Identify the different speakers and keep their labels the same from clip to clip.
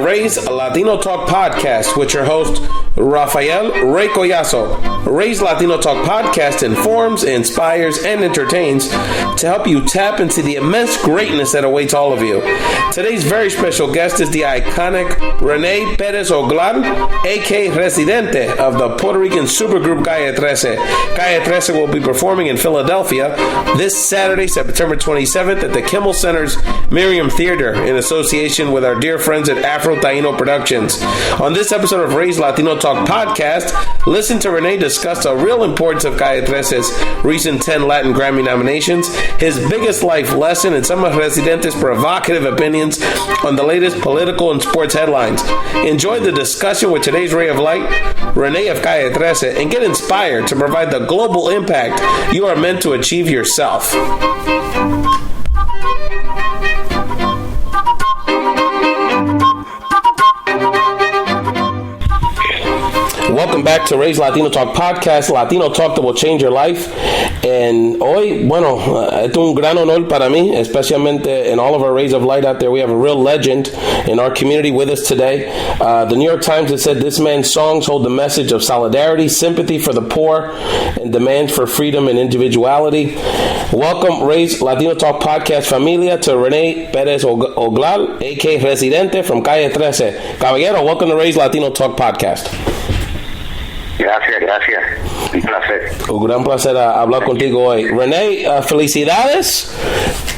Speaker 1: Ray's Latino Talk Podcast with your host, Rafael Ray Collazo. Ray's Latino Talk Podcast informs, inspires, and entertains to help you tap into the immense greatness that awaits all of you. Today's very special guest is the iconic Rene Perez Joglar, a.k.a. Residente of the Puerto Rican supergroup Calle. Calle will be performing in Philadelphia this Saturday, September 27th at the Kimmel Center's Merriam Theater in association with our dear friends at Afro-Taino Productions. On this episode of Ray's Latino Talk Podcast, listen to Rene discuss the real importance of Calle 13's recent 10 Latin Grammy nominations, his biggest life lesson, and some of Residente's provocative opinions on the latest political and sports headlines. Enjoy the discussion with today's Ray of Light, Rene of Calle 13, and get inspired to provide the global impact you are meant to achieve yourself. Welcome back to Ray's Latino Talk Podcast, Latino Talk that will change your life. And hoy, bueno, es un gran honor para mí, especialmente in all of our Rays of Light out there. We have a real legend in our community with us today. The New York Times has said this man's songs hold the message of solidarity, sympathy for the poor, and demands for freedom and individuality. Welcome, Ray's Latino Talk Podcast familia, to Rene Perez Joglar, a.k.a. Residente from Calle 13. Caballero, welcome to Ray's Latino Talk Podcast.
Speaker 2: Gracias. Un placer.
Speaker 1: Un gran placer hablar contigo hoy. Rene, felicidades.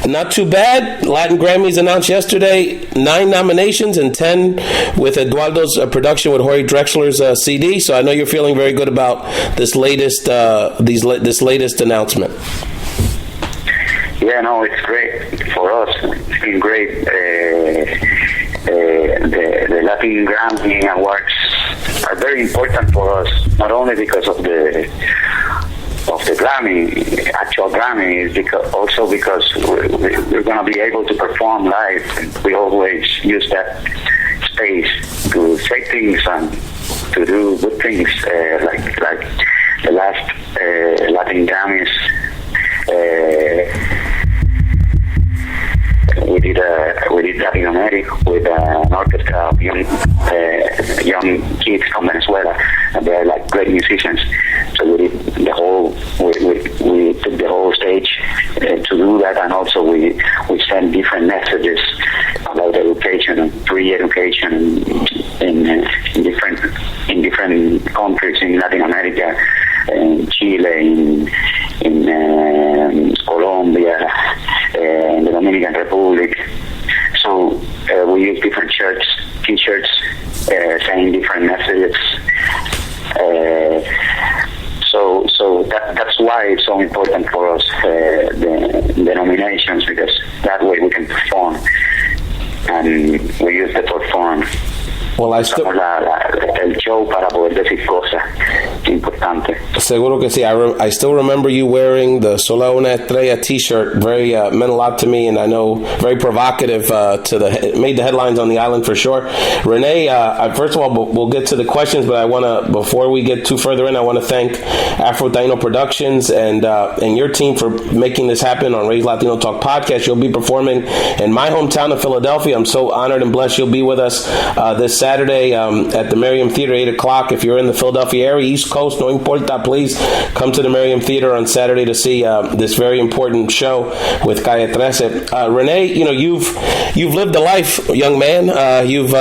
Speaker 1: Not too bad. Latin Grammys announced yesterday 9 nominations and 10 with Eduardo's production with Jorge Drexler's CD. So I know you're feeling very good about this latest this latest announcement.
Speaker 2: Yeah, no, it's great for us. It's been great. The Latin Grammy Awards are very important for us, not only because of the Grammy, actual Grammy, also because we're going to be able to perform live. We always use that space to say things and to do good things, like the last Latin Grammys. We did Latino America with an orchestra of young kids from Venezuela, and they're like great musicians. So we took the whole stage to do that, and also we send different messages about education and free education in different countries in Latin America, in Chile, in Colombia, in the Dominican Republic. So we use different t-shirts saying different messages. So that's why it's so important for us, the nominations, because that way we can perform, and we use the perform.
Speaker 1: Well, el
Speaker 2: show para poder decir cosas importantes.
Speaker 1: Seguro que sí. I still remember you wearing the Sola Una Estrella t-shirt. Very meant a lot to me, and I know very provocative. Made the headlines on the island for sure. Rene, first of all, we'll get to the questions, but I want to, before we get too further in, I want to thank Afro-Taino Productions and your team for making this happen on Ray's Latino Talk Podcast. You'll be performing in my hometown of Philadelphia. I'm so honored and blessed you'll be with us this Saturday at the Merriam Theater, 8 o'clock. If you're in the Philadelphia area, East Coast, no importa, please come to the Merriam Theater on Saturday to see this very important show with Calle 13. Rene, you've lived a life, young man. You've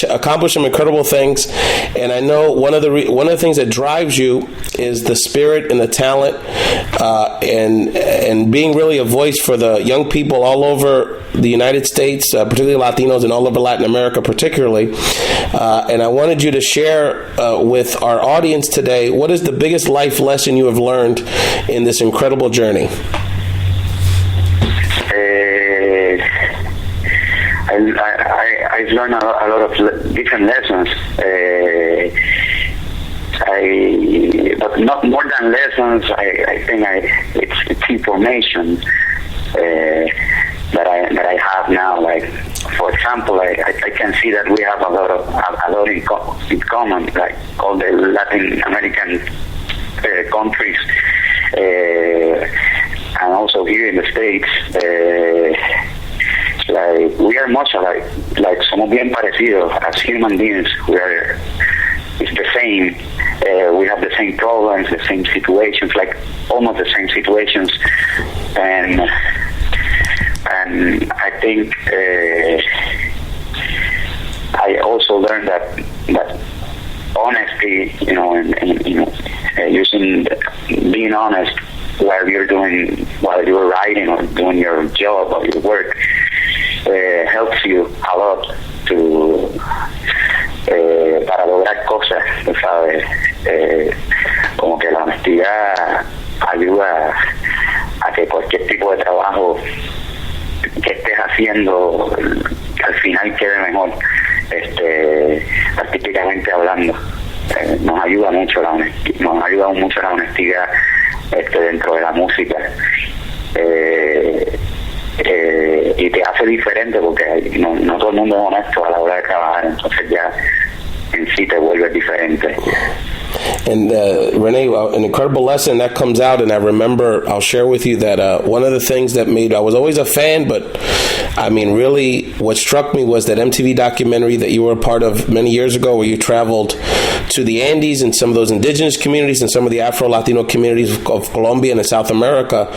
Speaker 1: accomplished some incredible things, and I know one of the things that drives you is the spirit and the talent, and being really a voice for the young people all over the United States, particularly Latinos, and all over Latin America particularly. And I wanted you to share with our audience today, what is the biggest life lesson you have learned in this incredible journey? I've learned a lot of different lessons. But not more than lessons. I think it's information that I have now. Like, for example, I can see that we have a lot in common, like all the Latin American countries, and also here in the States,
Speaker 2: Like, we are much alike. Like, somos bien parecidos as human beings. It's the same. We have the same problems, the same situations, like almost the same situations, and I think I also learned that honesty, using being honest while you're writing or doing your job or your work helps you a lot para lograr cosas, ¿sabes? Como que la honestidad ayuda a que cualquier tipo de trabajo que estés haciendo al final quede mejor, artísticamente hablando. Nos ayuda mucho la honestidad dentro de la música, y te hace diferente porque no todo el mundo es honesto a la hora de trabajar, entonces ya en sí te vuelves diferente.
Speaker 1: And Rene, an incredible lesson that comes out, and I remember, I'll share with you that one of the things that I was always a fan, but I mean, really what struck me was that MTV documentary that you were a part of many years ago, where you traveled to the Andes and some of those indigenous communities and some of the Afro-Latino communities of Colombia and South America,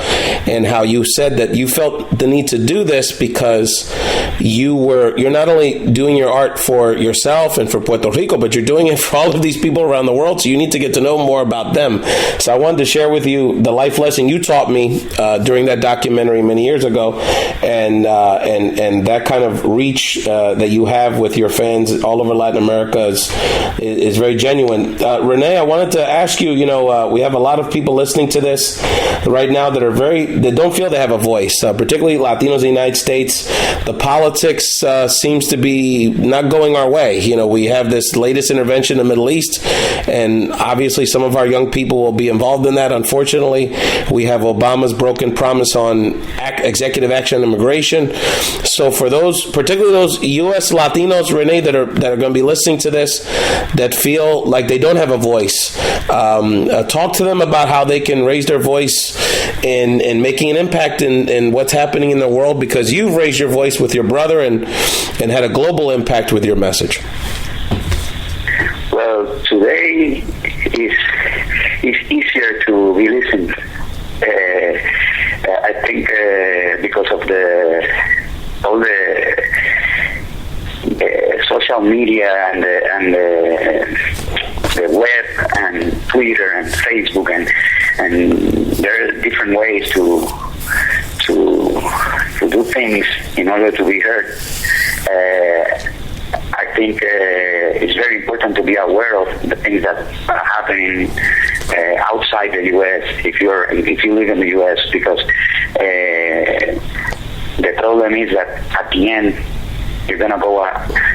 Speaker 1: and how you said that you felt the need to do this because you're not only doing your art for yourself and for Puerto Rico, but you're doing it for all of these people around the world, so you need to get to know more about them. So I wanted to share with you the life lesson you taught me during that documentary many years ago, and that kind of reach that you have with your fans all over Latin America is very genuine. Rene, I wanted to ask you, we have a lot of people listening to this right now that don't feel they have a voice, particularly Latinos in the United States. The politics seems to be not going our way. We have this latest intervention in the Middle East, and obviously some of our young people will be involved in that, unfortunately. We have Obama's broken promise on executive action on immigration. So for those, particularly those U.S. Latinos, Rene, that are going to be listening to this, that feel like they don't have a voice, talk to them about how they can raise their voice in making an impact in what's happening in the world, because you've raised your voice with your brother and had a global impact with your message.
Speaker 2: Well, today is easier to be listened. I think because of all the social media and the web and Twitter and Facebook and there are different ways to do things in order to be heard. I think it's very important to be aware of the things that are happening outside the U.S. if you live in the U.S. because the problem is that at the end you're gonna go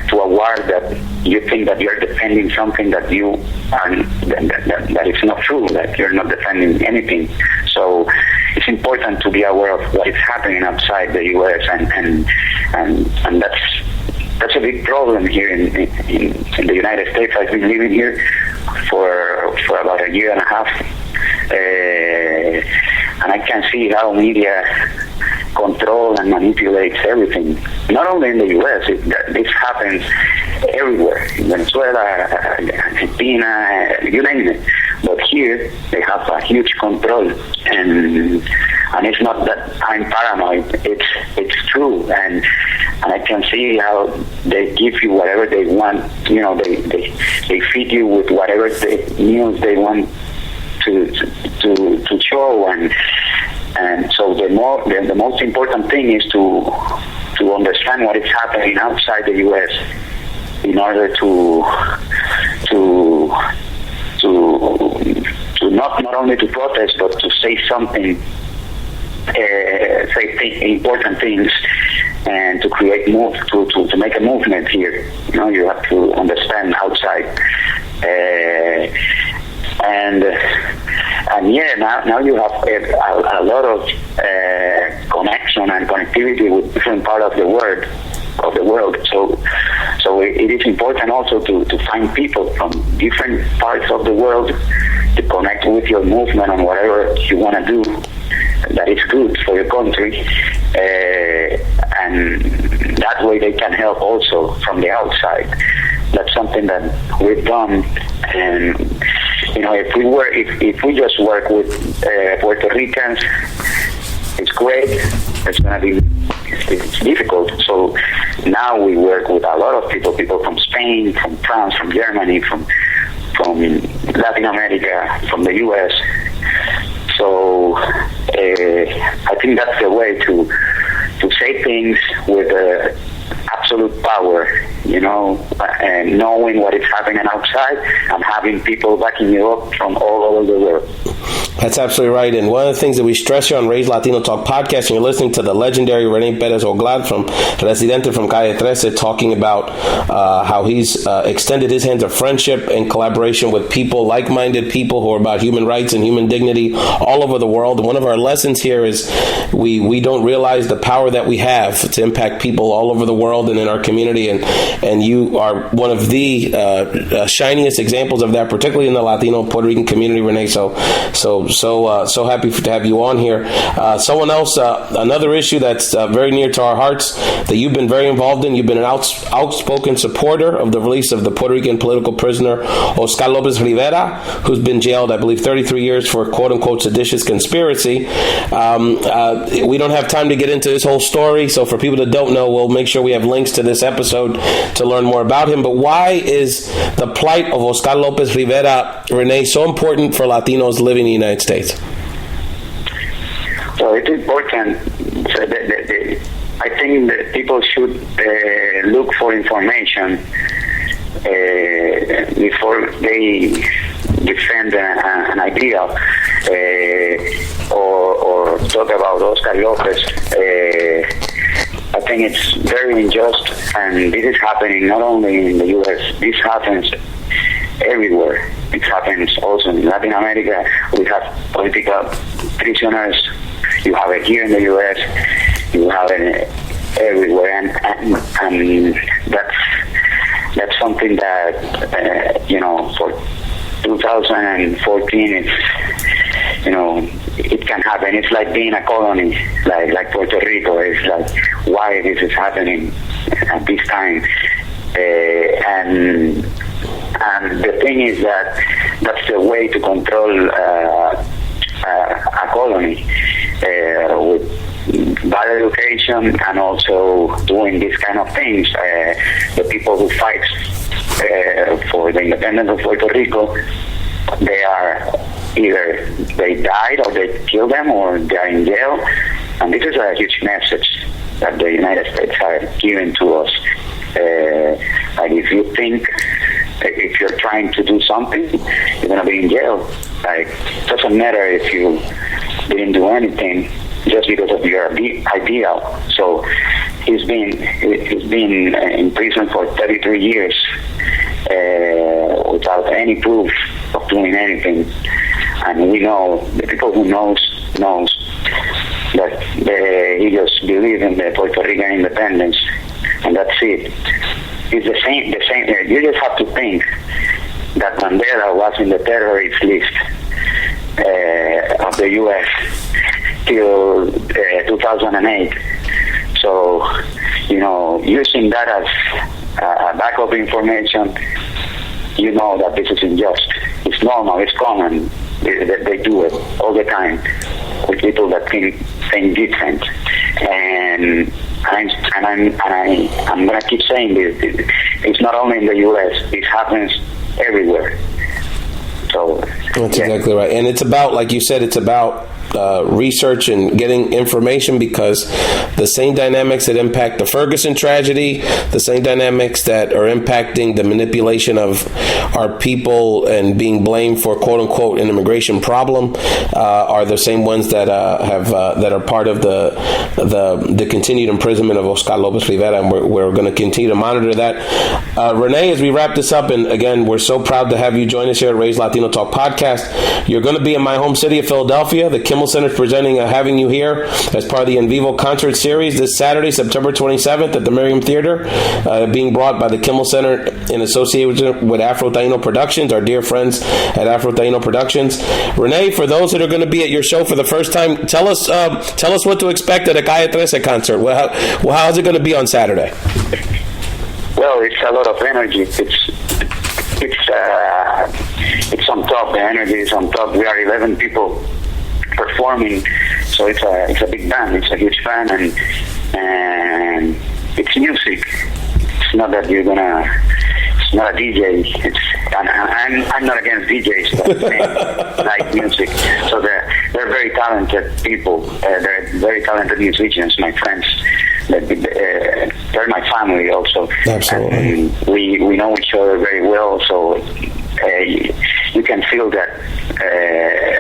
Speaker 2: to a war that you think that you're defending something that you are that it's not true, that you're not defending anything. So it's important to be aware of what is happening outside the U.S. and that's a big problem here in the United States. I've been living here for about a year and a half, and I can see how media control and manipulates everything. Not only in the U.S., this happens everywhere, in Venezuela, Argentina, you name it. But here they have a huge control, and it's not that I'm paranoid. It's true, and I can see how they give you whatever they want. They feed you with whatever the news they want to show, and so the most important thing is to understand what is happening outside the U.S. in order to not only to protest but to say something, say important things, and to create to make a movement here. You have to understand outside, and yeah, now you have a lot of connection and connectivity with different parts of the world. So it is important also to find people from different parts of the world to connect with your movement on whatever you want to do that is good for your country, and that way they can help also from the outside. That's something that we've done, and if we just work with Puerto Ricans, it's great. It's going to be it's difficult. So now we work with a lot of people from Spain, from France, from Germany, from Latin America, from the U.S. So I think that's the way to say things with absolute power, and knowing what is happening outside and having people backing you up from all over the world.
Speaker 1: That's absolutely right. And one of the things that we stress here on Raise Latino Talk podcast, and you're listening to the legendary Rene Perez Joglar from Residente from Calle, talking about how he's extended his hands of friendship and collaboration with people, like-minded people who are about human rights and human dignity all over the world. And one of our lessons here is we don't realize the power that we have to impact people all over the world and in our community. And you are one of the shiniest examples of that, particularly in the Latino Puerto Rican community, Rene. So happy to have you on here. Someone else, another issue that's very near to our hearts that you've been very involved in. You've been an outspoken supporter of the release of the Puerto Rican political prisoner Oscar Lopez Rivera, who's been jailed, I believe, 33 years for quote-unquote seditious conspiracy. We don't have time to get into this whole story, so for people that don't know, we'll make sure we have links to this episode to learn more about him. But why is the plight of Oscar Lopez Rivera, Rene, so important for Latinos living in the United States?
Speaker 2: So it's important. So I think that people should look for information before they defend an idea or talk about Oscar Lopez. I think it's very unjust, and this is happening not only in the U.S. This happens everywhere. It happens also in Latin America. We have political prisoners. You have it here in the U.S. You have it everywhere, and that's something that for 2014, it can happen. It's like being a colony, like Puerto Rico. It's like why this is happening at this time, and the thing is that's the way to control a colony with bad education and also doing these kind of things. The people who fight for the independence of Puerto Rico, they are either they died or they killed them or they are in jail. And this is a huge message that the United States are giving to us. Like if you're trying to do something, you're going to be in jail. Like, it doesn't matter if you didn't do anything just because of your ideal. So he's been in prison for 33 years without any proof of doing anything. And we know, the people who knows that he just believes in the Puerto Rican independence, and that's it. It's the same. You just have to think that Mandela was in the terrorist list of the U.S. till 2008. So, using that as backup information, you know that this is unjust. It's normal. It's common. They do it all the time with people that think different. And I'm gonna keep saying this. It's not only in the U.S. It happens everywhere. So
Speaker 1: that's exactly right. And it's about, like you said, it's about research and getting information, because the same dynamics that impact the Ferguson tragedy, the same dynamics that are impacting the manipulation of our people and being blamed for quote unquote an immigration problem, are the same ones that that are part of the continued imprisonment of Oscar Lopez Rivera, and we're going to continue to monitor that. Rene, as we wrap this up, and again, we're so proud to have you join us here at Raise Latino Talk podcast. You're going to be in my home city of Philadelphia, the Kimmel Center is having you here as part of the Vivo concert series this Saturday, September 27th at the Merriam Theater, being brought by the Kimmel Center in association with Afro Taino Productions, our dear friends at Afro Taino Productions. Rene, for those that are going to be at your show for the first time, tell us what to expect at a Calle 13 concert. How is it going to be on Saturday?
Speaker 2: Well, it's a lot of energy. It's on top. The energy is on top. We are 11 people performing, so it's a big band. It's a huge band, and it's music. It's not that you're gonna. It's not a DJ. I'm not against DJs, but they like music. So they're very talented people. They're very talented musicians. My friends. They're my family also.
Speaker 1: Absolutely.
Speaker 2: And we know each other very well, so you can feel that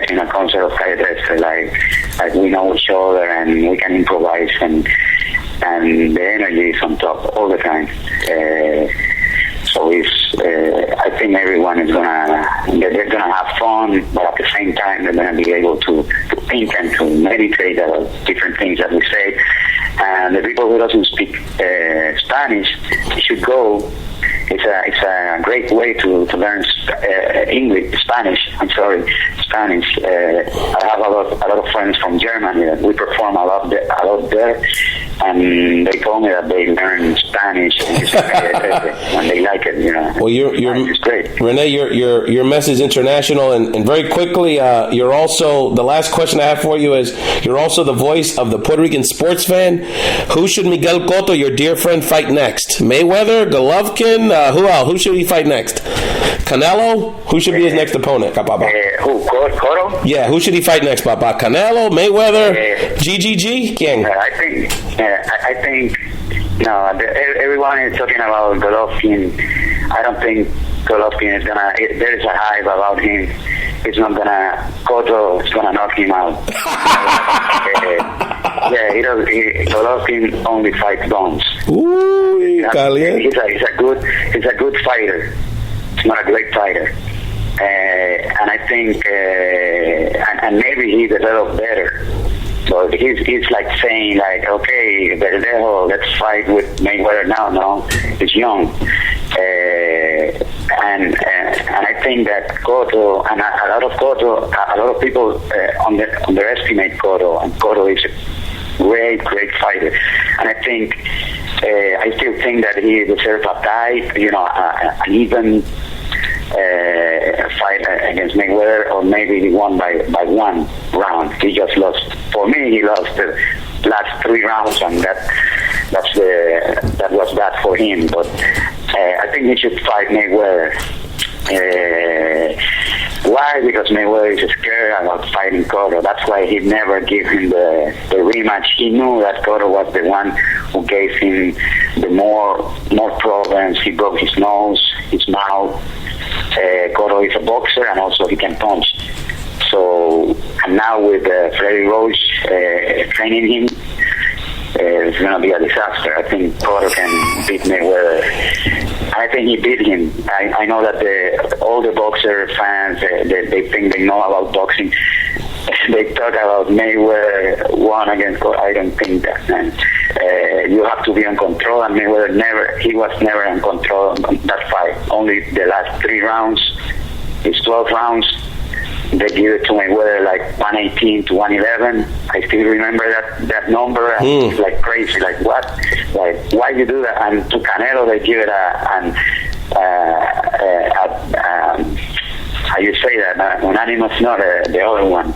Speaker 2: in a concert of Calle 13, like we know each other and we can improvise, and the energy is on top all the time. So I think everyone is they're gonna have fun, but at the same time they're gonna be able to think and to meditate about different things that we say. And the people who doesn't speak Spanish should go. It's a great way to learn Spanish. I have a lot of friends from Germany. We perform a lot there, and they told me that they learn Spanish and they like it.
Speaker 1: Well,
Speaker 2: it's great.
Speaker 1: Rene, your message is international, and very quickly, you're also, the last question I have for you is, you're also the voice of the Puerto Rican sports fan. Who should Miguel Cotto, your dear friend, fight next? Mayweather, Golovkin? Who else? Who should he fight next? Canelo? Who should be his next opponent?
Speaker 2: Who? Cotto?
Speaker 1: Yeah, who should he fight next, Papa? Canelo? Mayweather? GGG? ¿Quién?
Speaker 2: I think everyone is talking about Golovkin. I don't think Golovkin is gonna. There is a hype about him. It's not gonna. Cotto is gonna knock him out. Golovkin only fights bones.
Speaker 1: Ooh, Calle.
Speaker 2: He's a good fighter. He's not a great fighter. And I think, and maybe he developed better. So he's like saying, like, okay, Verdejo, let's fight with Mayweather now. No, he's young. And I think that Cotto, and a lot of people underestimate Cotto, and Cotto is a great fighter. And I still think that he deserves a tie, an even fight against Mayweather, or maybe he won by one round. He just lost. For me, he lost the last 3 rounds, and that was bad for him. But I think he should fight Mayweather. Why? Because Mayweather is scared about fighting Cotto. That's why he never gave him the rematch. He knew that Cotto was the one who gave him the more problems. He broke his nose, his mouth. Cotto is a boxer, and also he can punch. So, and now with Freddie Roach training him, it's going to be a disaster. I think Puerto can beat Mayweather. I think he beat him. I know that all the boxer fans, they think they know about boxing. They talk about Mayweather won against Cotto. I don't think that. And, you have to be in control, and Mayweather he was never in control of that fight. Only the last 3 rounds, it's 12 rounds. They give it to Mayweather like 118 to 111. I still remember that number. And it's like crazy. Like, what? Like, why you do that? And to Canelo, they give it how you say that? Unanimous, not the other one.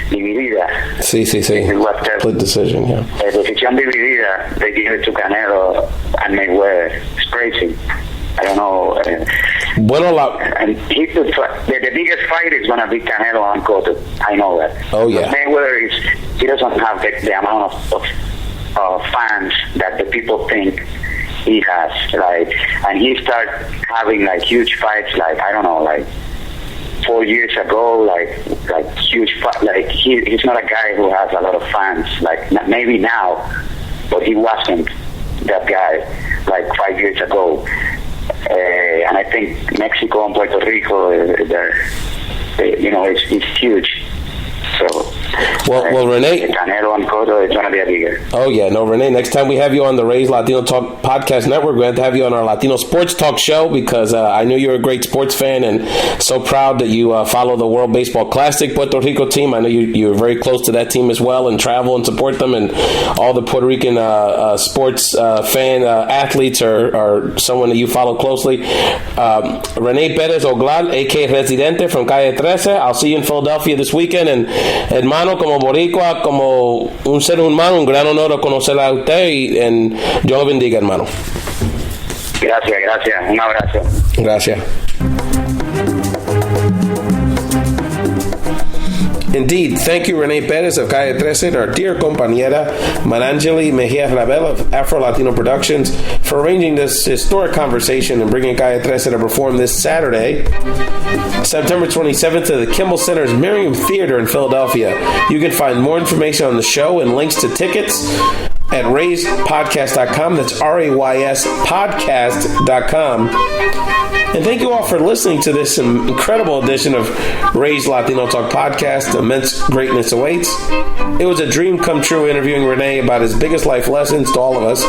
Speaker 2: Dividida.
Speaker 1: Sí. Split decision, yeah.
Speaker 2: Decisión dividida, they give it to Canelo and Mayweather. It's crazy. I don't know. And the biggest fight is going to be Canelo and Cotto. I know that.
Speaker 1: Oh, yeah.
Speaker 2: Mayweather he doesn't have the amount of fans that the people think he has. Like, and he started having like huge fights. Like, I don't know, like 4 years ago, like huge fight. Like he's not a guy who has a lot of fans. Like maybe now, but he wasn't that guy like 5 years ago. And I think Mexico and Puerto Rico, it's huge. So
Speaker 1: Well, Rene.
Speaker 2: Canelo and Puerto is going to be a bigger.
Speaker 1: Oh, yeah. No, Rene, next time we have you on the Raise Latino Talk Podcast Network, we're going to have you on our Latino Sports Talk show because I knew you were a great sports fan and so proud that you follow the World Baseball Classic Puerto Rico team. I know you're very close to that team as well and travel and support them, and all the Puerto Rican sports fan athletes are someone that you follow closely. Rene Perez Joglar, a.k.a. Residente from Calle 13. I'll see you in Philadelphia this weekend, and hermano, como boricua, como un ser humano, un gran honor conocerla a usted y Dios lo bendiga, hermano.
Speaker 2: Gracias. Un abrazo.
Speaker 1: Gracias. Indeed, thank you, Rene Perez of Calle 13, our dear compañera Marangeli Mejia Ravel of Afro-Latino Productions, for arranging this historic conversation and bringing Calle 13 to perform this Saturday, September 27th, to the Kimmel Center's Merriam Theater in Philadelphia. You can find more information on the show and links to tickets at rayspodcast.com. That's RAYS podcast.com. And thank you all for listening to this incredible edition of Ray's Latino Talk Podcast. Immense greatness awaits. It was a dream come true interviewing Rene about his biggest life lessons to all of us.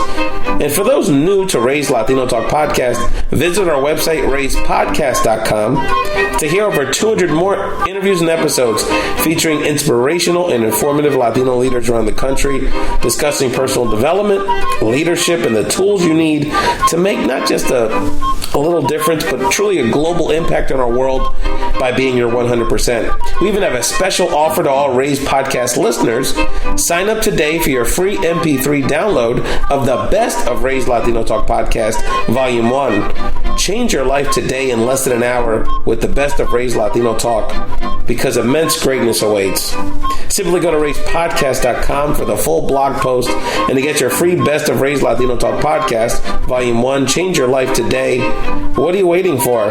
Speaker 1: And for those new to Ray's Latino Talk Podcast, visit our website, rayspodcast.com, to hear over 200 more interviews and episodes featuring inspirational and informative Latino leaders around the country, discussing personal development, leadership, and the tools you need to make not just a little difference, but truly a global impact on our world by being your 100%. We even have a special offer to all Ray's Podcast listeners. Sign up today for your free MP3 download of the best of Ray's Latino Talk Podcast, Volume 1. Change your life today in less than an hour with the best of Ray's Latino Talk, because immense greatness awaits. Simply go to rayspodcast.com for the full blog post and to get your free Best of Ray's Latino Talk Podcast, Volume 1. Change your life today. What are you waiting for?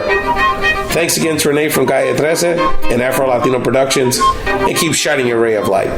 Speaker 1: Thanks again to Rene from Calle 13 and Afro-Latino Productions, and keep shining your ray of light.